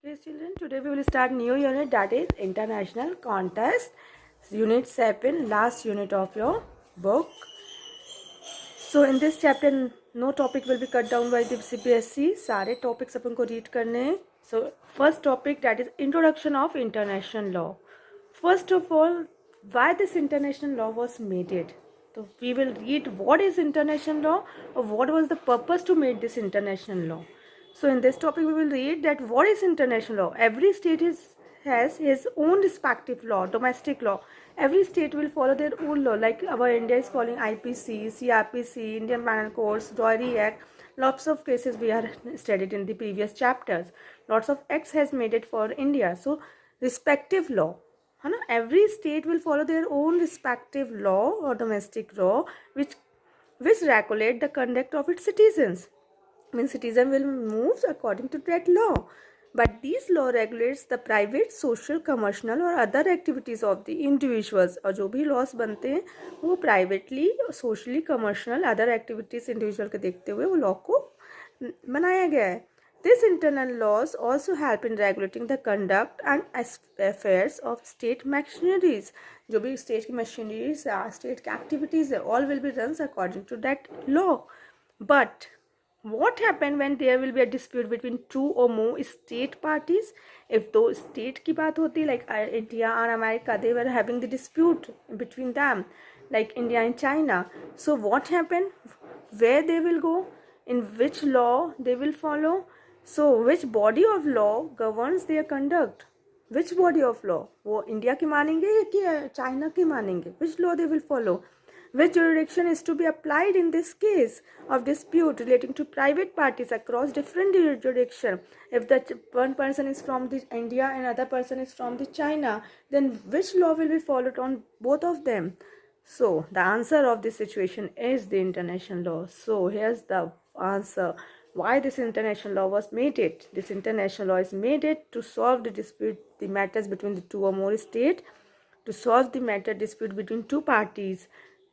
Dear children, today we will start new unit, that is International Contest, Unit 7, last unit of your book. So in this chapter, no topic will be cut down by the CBSE. सारे topics अपन को read करने हैं. So first topic, that is Introduction of International Law. First of all, why this international law was made? So we will read what is international law or what was the purpose to make this international law. So in this topic we will read that what is international law. Every state has his own respective law, domestic law. Every state will follow their own law, like our India is following IPC, CRPC, Indian Penal Codes, Dowry Act. Lots of cases we are studied in the previous chapters. Lots of acts has made it for India. So respective law, है ना, every state will follow their own respective law or domestic law which regulate the conduct of its citizens. Means citizen will move according to that law, but these law regulates the private, social, commercial और other activities of the individuals. और जो भी laws बनते हैं वो privately, socially, commercial, other activities individual के देखते हुए वो law को बनाया गया है. These internal laws also help in regulating the conduct and affairs of state machineries. जो भी state की machineries, state की activities है, all will be done according to that law. But what happen when there will be a dispute between two or more state parties? If दो state की बात होती, like India and America, they were having the dispute between them, like India and China. So what happened? Where they will go? In which law they will follow? So which body of law governs their conduct? Which body of law? वो India की मानेंगे या कि China की मानेंगे? Which law they will follow? Which jurisdiction is to be applied in this case of dispute relating to private parties across different jurisdiction? If the one person is from the India and other person is from the China, then which law will be followed on both of them? So the answer of this situation is the international law. So here's the answer. Why this international law was made it? This international law is made it to solve the dispute, the matters between the two or more states, to solve the matter dispute between two parties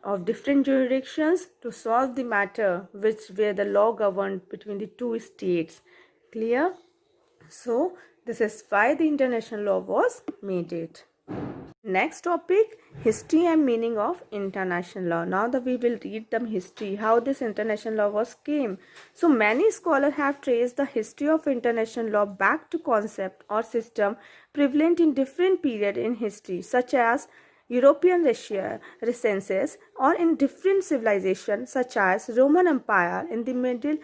of different jurisdictions, to solve the matter where the law governed between the two states. Clear? So this is why the international law was made it. Next topic, history and meaning of international law. Now we will read the history, how this international law was came. So many scholars have traced the history of international law back to concept or system prevalent in different period in history, such as European Renaissance, or in different civilizations such as Roman Empire, in the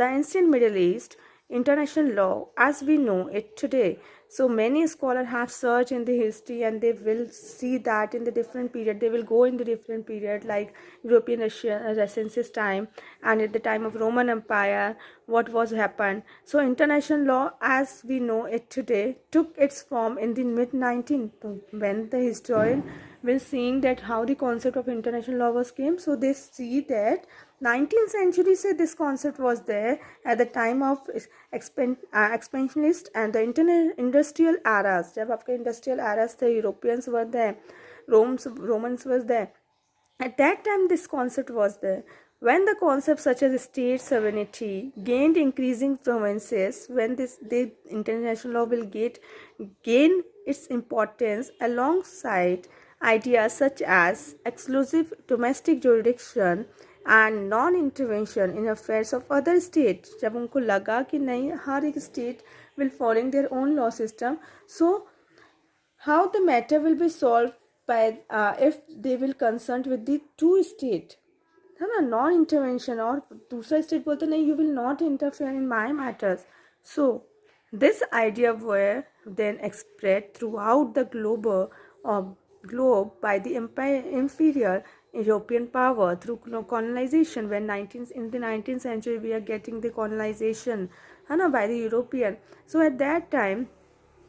ancient Middle East. International law as we know it today. So many scholars have searched in the history and they will see that in the different period, they will go in the different period, like European Renaissance time and at the time of Roman Empire, what was happened. So international law as we know it today took its form in the mid-19th, when the historian will seeing that how the concept of international law was came. So they see that 19th century से this concept was there at the time of expansionist and the industrial eras. जब आपके industrial eras थे, Europeans were there, Romans was there. At that time this concept was there. When the concepts such as state sovereignty gained increasing prominence, when the international law will gain its importance alongside ideas such as exclusive domestic jurisdiction and non-intervention in affairs of other states. जब उनको लगा कि नहीं, हर एक state will following their own law system, so how the matter will be solved by if they will consult with the two state, है ना, non-intervention. और दूसरा state बोलते नहीं, you will not interfere in my matters. So this idea were then spread throughout the globe by the imperial European power through colonization. When in the 19th century we are getting the colonization by the European. So at that time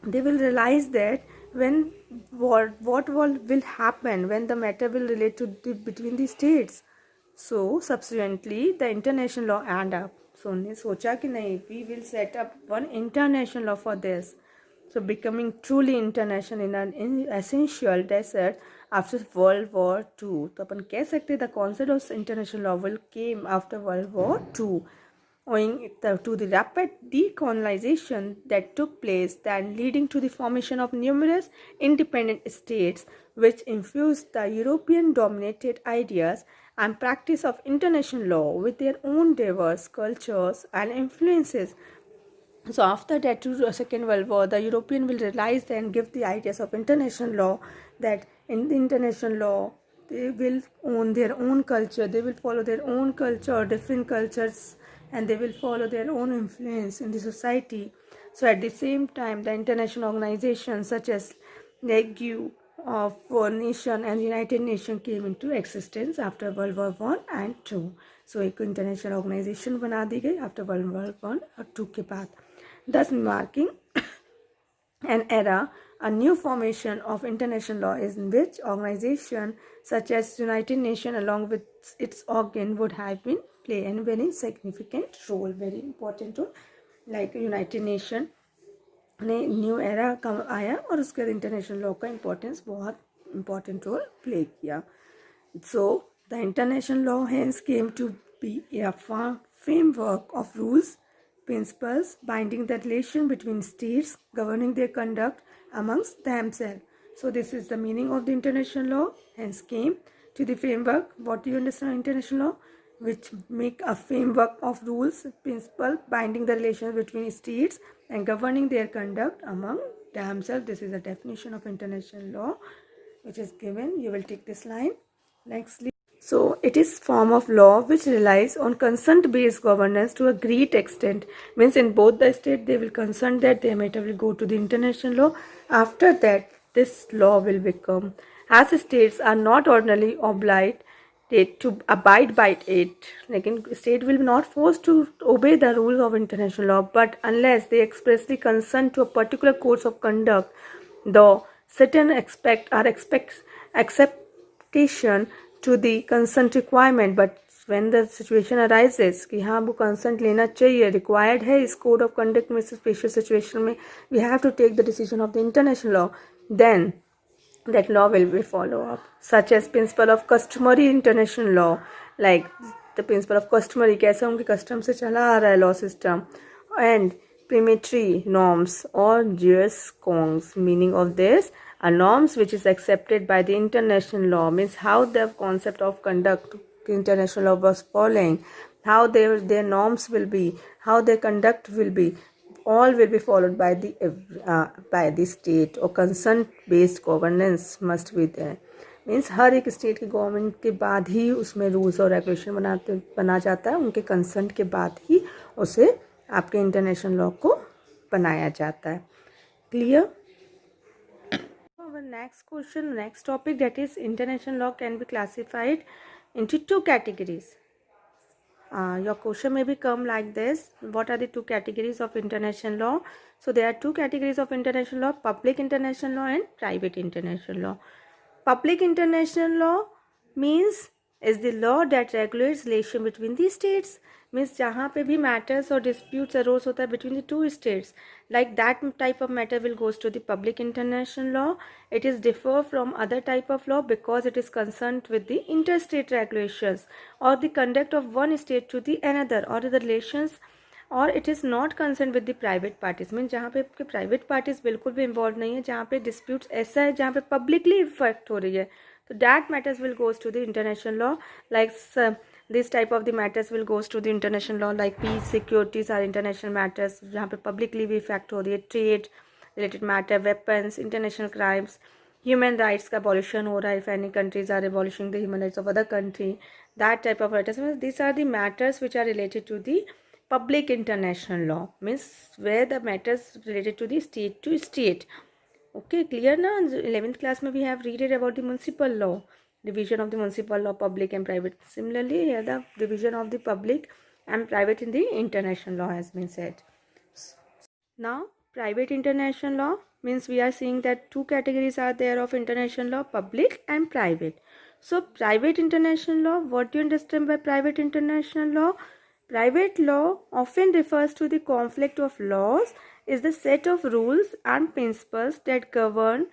they will realize that when what will happen when the matter will relate to between the states. So subsequently the international law end up. So उन्हें सोचा कि नहीं, we will set up one international law for this. So becoming truly international in an essential desert after World War II. तो अपन कह सकते हैं the concept of international law will came after World War II. owing to the rapid decolonization that took place, then leading to the formation of numerous independent states, which infused the European dominated ideas and practice of international law with their own diverse cultures and influences. So after that, to the Second World War, the European will realize and give the ideas of international law, that in the international law they will own their own culture, they will follow their own culture, different cultures, and they will follow their own influence in the society. So at the same time, the international organizations such as League of Nation and United Nations came into existence after World War One and Two. So एक international organization बना दी गई after World War One और Two के बाद, thus marking an era, a new formation of international law in which organizations such as United Nations along with its organ would have been play a very significant role, very important role. Like United Nations ने new era का आया और उसके बाद international law का importance बहुत important role play किया. So the international law has came to be a framework of rules, principles binding the relation between states, governing their conduct amongst themselves. So this is the meaning of the international law, hence came to the framework. What do you understand international law? Which make a framework of rules, principle binding the relations between states and governing their conduct among themselves. This is the definition of international law which is given. You will take this line. Nextly, so it is form of law which relies on consent based governance to a great extent. Means in both the states they will consent that their matter will go to the international law. After that this law will become, as states are not ordinarily obliged to abide by it, like state will be not forced to obey the rules of international law, but unless they expressly consent to a particular course of conduct, though certain acceptation to the consent requirement. But when the situation arises कि हाँ वो consent लेना चाहिए, required है इस code of conduct में, special situation में we have to take the decision of the international law, then that law will be follow up, such as principle of customary international law, like the principle of customary, कैसे उनके custom से चला आ रहा है law system, and primary norms or jus cons. Meaning of this, a norms which is accepted by the international law, means how the concept of conduct international law was following, how their norms will be, how their conduct will be, all will be followed by the state, or consent based governance must be there. Means हर एक state की government के बाद ही उसमें rules और regulation बना जाता है, उनके कंसेंट के बाद ही उसे आपके इंटरनेशनल लॉ को बनाया जाता है. Clear? Our next question, next topic, that is international law can be classified into two categories. Your question may become like this: what are the two categories of international law? So there are two categories of international law: public international law and private international law. Public international law means is the law that regulates relation between the states. Means जहाँ पे भी matters or disputes arose होता है between the two states, like that type of matter will goes to the public international law. It is differ from other type of law because it is concerned with the interstate regulations or the conduct of one state to the another, or the relations, और it is not concern with the private parties. Mean जहाँ पे private parties बिल्कुल भी involve नहीं है, जहाँ पे disputes ऐसा है जहाँ पे पब्लिकली इफेक्ट हो रही है, तो that matters will goes to the international law. Like this type of the matters will goes to the international law, like peace securities are international matters जहाँ पे पब्लिकली भी इफेक्ट हो रही है, trade related matter, weapons, international crimes, human rights का abolition हो रहा है, if any countries are abolishing the human rights of other country, that type of matters. These are the matters which are related to the public international law, means where the matters related to the state to state. Okay, clear na? 11th class mein we have read it about the municipal law, division of the municipal law, public and private. Similarly here the division of the public and private in the international law has been said. Now private international law means we are seeing that two categories are there of international law, public and private. So private international law, what do you understand by private international law? Private law often refers to the conflict of laws, is the set of rules and principles that govern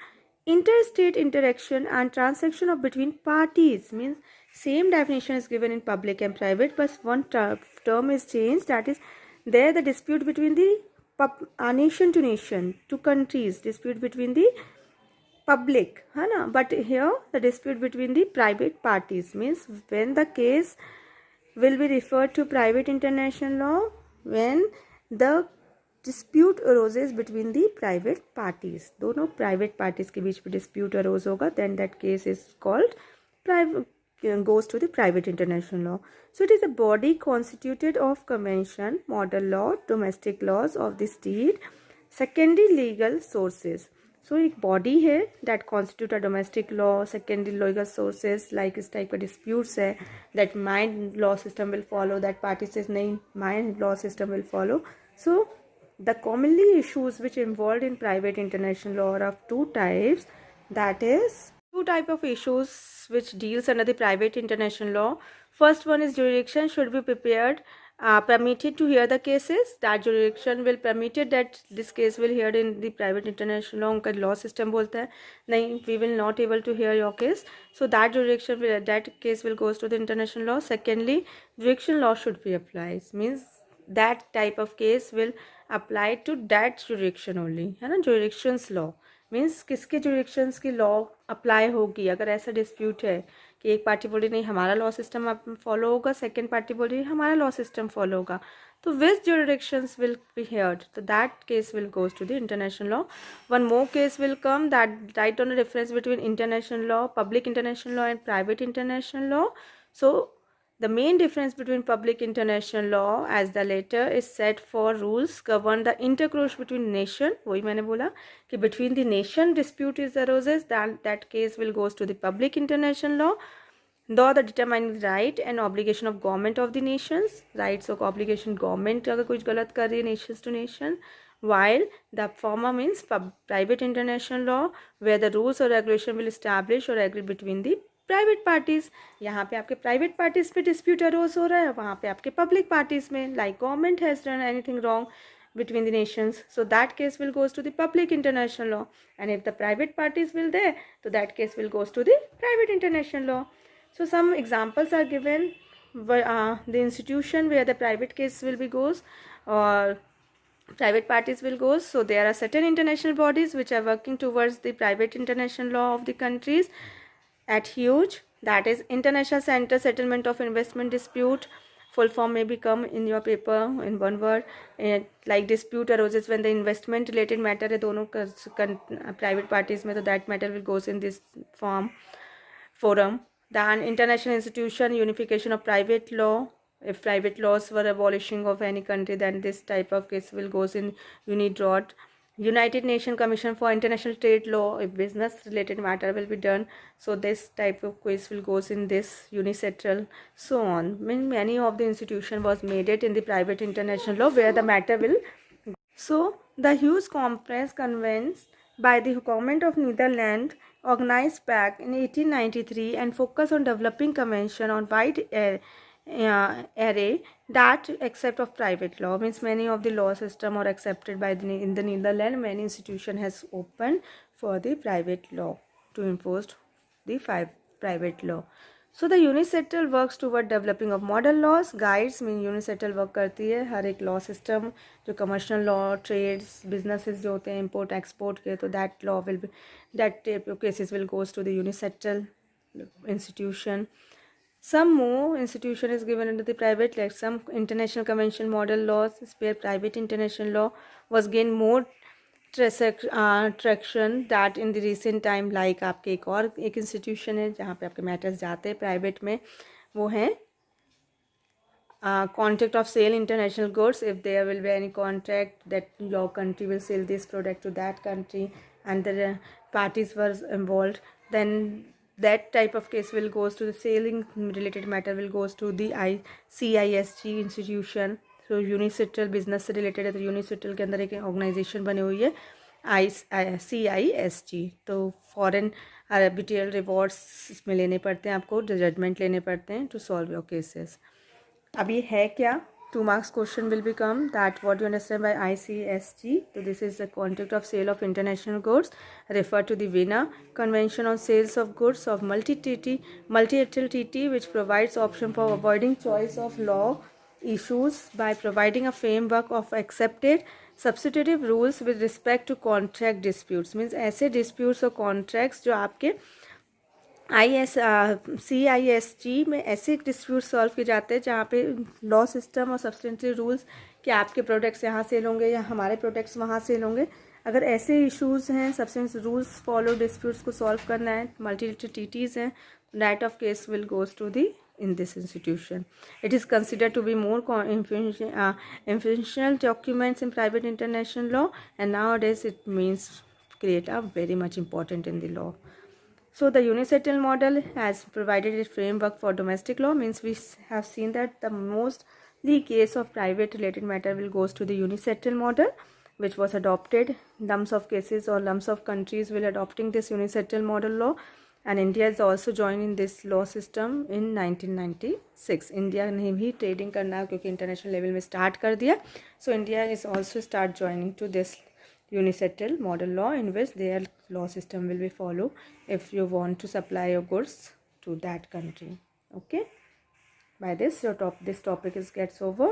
interstate interaction and transaction of between parties. Means Same definition is given in public and private, but one term is changed, that is there the dispute between the nation to nation, two countries, dispute between the public, है ना, but here the dispute between the private parties, means when the case will be referred to private international law when the dispute arises between the private parties, दोनों private parties के बीच में dispute arose होगा, then that case is called private, goes to the private international law. So it is a body constituted of convention, model law, domestic laws of the state, secondary legal sources. So एक body है that constitute a domestic law, secondary legal sources, like इस type का disputes है, that my law system will follow, that party says नहीं my law system will follow. So the commonly issues which involved in private international law are of two types, that is two type of issues which deals under the private international law. First one is jurisdiction should be prepared permitted to hear the cases, that jurisdiction will permitted that this case will heard in the private international law. उनका law system बोलता है नहीं we will not able to hear your case, so that jurisdiction will, that case will goes to the international law. Secondly, jurisdiction law should be applied, means that type of case will apply to that jurisdiction only, है ना. jurisdictions law means किसके jurisdictions की law apply होगी. अगर ऐसा dispute है कि एक पार्टी बोल रही नहीं हमारा लॉ सिस्टम फॉलो होगा, सेकेंड पार्टी बोल रही है हमारा लॉ सिस्टम फॉलो होगा, तो which jurisdictions will be heard, तो that case will goes to the international law. One more case will come that right on the difference between international law, public international law and private international law. So the main difference between public international law as the latter is set for rules govern the intercourse between nation. वही मैंने बोला कि between the nation dispute is arises, that case will goes to the public international law. Though the determining right and obligation of government of the nations, rights और obligation government अगर कुछ गलत कर रही है nations to nation, while the former means private international law where the rules or regulation will establish or agree between the private parties. यहाँ पे आपके प्राइवेट पार्टीज़ पे डिस्प्यूट अरोज हो रहा है, वहाँ पे आपके पब्लिक पार्टीज़ में like government has done anything wrong between the nations, so that case will goes to the public international law, and if the private parties will there, so that case will goes to the private international law. So some examples are given. The institution where the private case will be goes or private parties will goes, so there are certain international bodies which are working towards the private international law of the countries at huge, that is International Center Settlement of Investment Dispute, full form may become in your paper in one word, like dispute arises when the investment related matter है दोनों private parties में, तो that matter will goes in this forum. Then international institution unification of private law, if private laws were abolishing of any country, then this type of case will goes in UNIDROIT. United Nations Commission for International Trade Law, if business related matter will be done, so this type of case will goes in this UNICETRAL, so on. Many of the institution was made it in the private international law where the matter will. So the huge conference convenes by the government of Netherlands organized back in 1893 and focused on developing convention on wide array that except of private law, means many of the law system are accepted by in the Netherlands. Many institution has opened for the private law to enforce the private law. So the UNICETRAL works toward developing of model laws. Guides mean UNICETRAL work करती है हर एक law system जो commercial law, trades, businesses जो होते हैं import export के, तो that law will be, that type of cases will goes to the UNICETRAL institution. Some more institution is given under the private, like some international convention model laws where private international law was gained more traction that in the recent time, like आपके एक और एक institution है जहाँ पे आपके matters जाते हैं private में, वो है contract of sale international goods. If there will be any contract that your country will sell this product to that country and the parties were involved, then that type of case will goes to the selling related matter will goes to the CISG institution. So UNICETRAL business से related है, तो UNICETRAL के अंदर एक organization बनी हुई है CISG. तो foreign arbitrary rewards इसमें लेने पड़ते हैं, आपको judgment लेने पड़ते हैं to solve your cases. अब ये है क्या, 2 marks question will become that what do you understand by ICSG. So this is the contract of sale of international goods, refer to the Vienna Convention on Sales of Goods of multilateral treaty, which provides option for avoiding choice of law issues by providing a framework of accepted substitutive rules with respect to contract disputes. Means ऐसे disputes और contracts जो आपके CISG में ऐसे dispute solve किए जाते हैं जहाँ पे लॉ सिस्टम और सब्सटेंटिव रूल्स कि आपके प्रोडक्ट्स यहाँ सेल होंगे या हमारे प्रोडक्ट्स वहाँ सेल होंगे. अगर ऐसे इश्यूज़ हैं, सब्सटेंटिव रूल्स फॉलो डिस्प्यूट्स को सॉल्व करना है, मल्टीलेटरल ट्रीटीज़ हैं, right of case will goes to the in this institution. It is considered to be more influential documents in private international law, and nowadays it means create a very much important in the law. So the unisettle model has provided a framework for domestic law. Means we have seen that the mostly case of private related matter will goes to the unisettle model, which was adopted. Lumps of cases or lumps of countries will adopting this unisettle model law, and India is also joining this law system in 1996. India ने भी trading करना क्योंकि international level में start कर दिया. So India is also start joining to this unisettle model law, in which their law system will be followed if you want to supply your goods to that country. Okay, by this this topic is gets over.